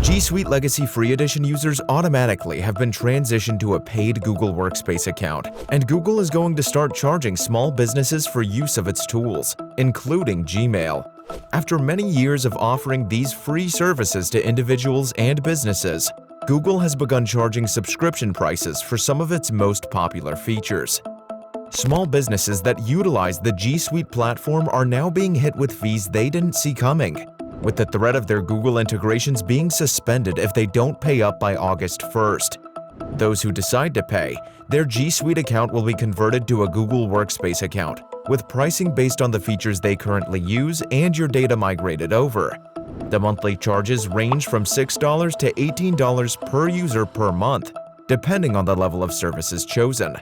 G Suite Legacy Free Edition users automatically have been transitioned to a paid Google Workspace account, and Google is going to start charging small businesses for use of its tools, including Gmail. After many years of offering these free services to individuals and businesses, Google has begun charging subscription prices for some of its most popular features. Small businesses that utilize the G Suite platform are now being hit with fees they didn't see coming, with the threat of their Google integrations being suspended if they don't pay up by August 1st. Those who decide to pay, their G Suite account will be converted to a Google Workspace account, with pricing based on the features they currently use and your data migrated over. The monthly charges range from $6 to $18 per user per month, depending on the level of services chosen.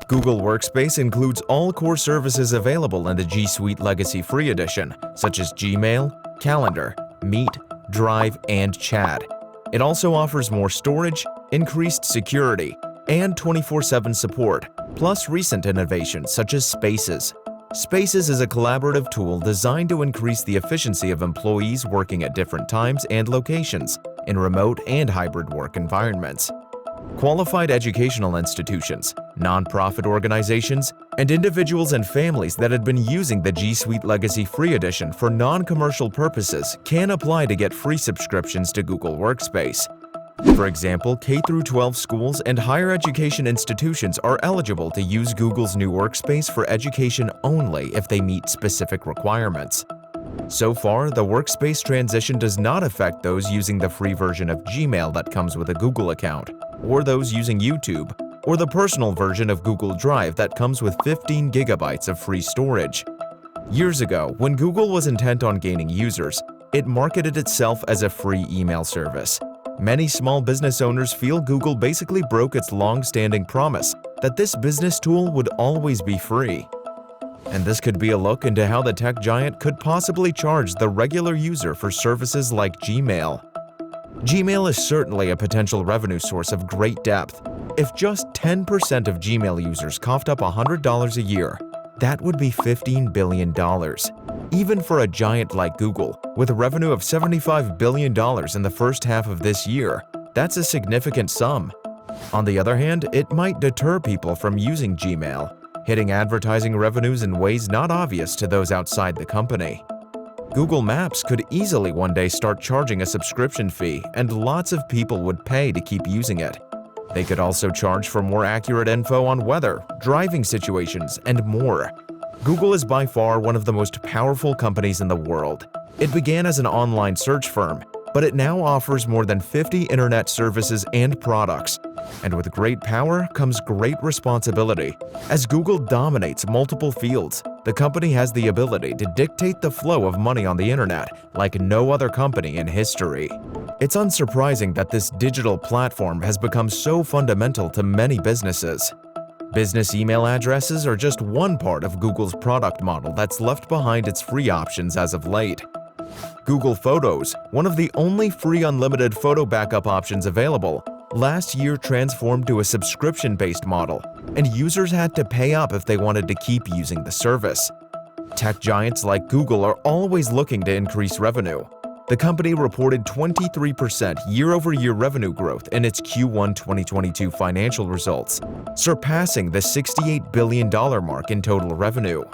Google Workspace includes all core services available in the G Suite Legacy Free Edition, such as Gmail, Calendar, Meet, Drive, and Chat. It also offers more storage, increased security, and 24/7 support, plus recent innovations such as Spaces. Spaces is a collaborative tool designed to increase the efficiency of employees working at different times and locations in remote and hybrid work environments. Qualified educational institutions, nonprofit organizations, and individuals and families that had been using the G Suite Legacy Free Edition for non-commercial purposes can apply to get free subscriptions to Google Workspace. For example, K-12 schools and higher education institutions are eligible to use Google's new Workspace for education only if they meet specific requirements. So far, the Workspace transition does not affect those using the free version of Gmail that comes with a Google account, or those using YouTube, or the personal version of Google Drive that comes with 15 gigabytes of free storage. Years ago, when Google was intent on gaining users, it marketed itself as a free email service. Many small business owners feel Google basically broke its long-standing promise that this business tool would always be free. And this could be a look into how the tech giant could possibly charge the regular user for services like Gmail. Gmail is certainly a potential revenue source of great depth. If just 10% of Gmail users coughed up $100 a year, that would be $15 billion. Even for a giant like Google, with a revenue of $75 billion in the first half of this year, that's a significant sum. On the other hand, it might deter people from using Gmail, hitting advertising revenues in ways not obvious to those outside the company. Google Maps could easily one day start charging a subscription fee, and lots of people would pay to keep using it. They could also charge for more accurate info on weather, driving situations, and more. Google is by far one of the most powerful companies in the world. It began as an online search firm, but it now offers more than 50 internet services and products. And with great power comes great responsibility. As Google dominates multiple fields, the company has the ability to dictate the flow of money on the internet like no other company in history. It's unsurprising that this digital platform has become so fundamental to many businesses. Business email addresses are just one part of Google's product model that's left behind its free options as of late. Google Photos, one of the only free unlimited photo backup options available, last year transformed to a subscription-based model, and users had to pay up if they wanted to keep using the service. Tech giants like Google are always looking to increase revenue. The company reported 23% year-over-year revenue growth in its Q1 2022 financial results, surpassing the $68 billion mark in total revenue.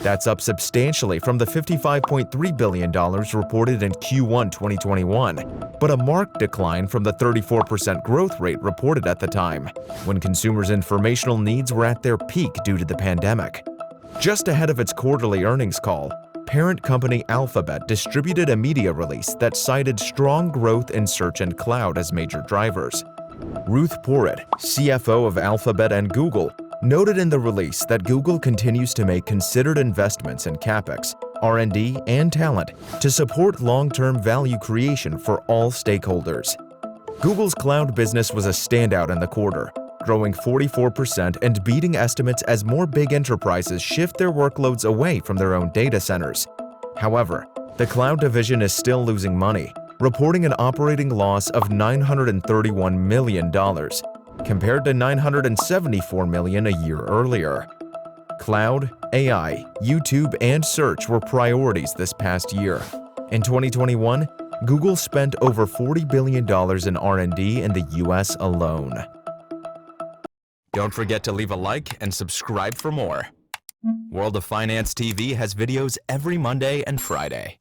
That's up substantially from the $55.3 billion reported in Q1 2021, but a marked decline from the 34% growth rate reported at the time, when consumers' informational needs were at their peak due to the pandemic. Just ahead of its quarterly earnings call, parent company Alphabet distributed a media release that cited strong growth in search and cloud as major drivers. Ruth Porat, CFO of Alphabet and Google, noted in the release that Google continues to make considered investments in CapEx, R&D, and talent to support long-term value creation for all stakeholders. Google's cloud business was a standout in the quarter, growing 44% and beating estimates as more big enterprises shift their workloads away from their own data centers. However, the cloud division is still losing money, reporting an operating loss of $931 million, compared to $974 million a year earlier. Cloud, AI, YouTube, and search were priorities this past year. In 2021, Google spent over $40 billion in R&D in the US alone. Don't forget to leave a like and subscribe for more. World of Finance TV has videos every Monday and Friday.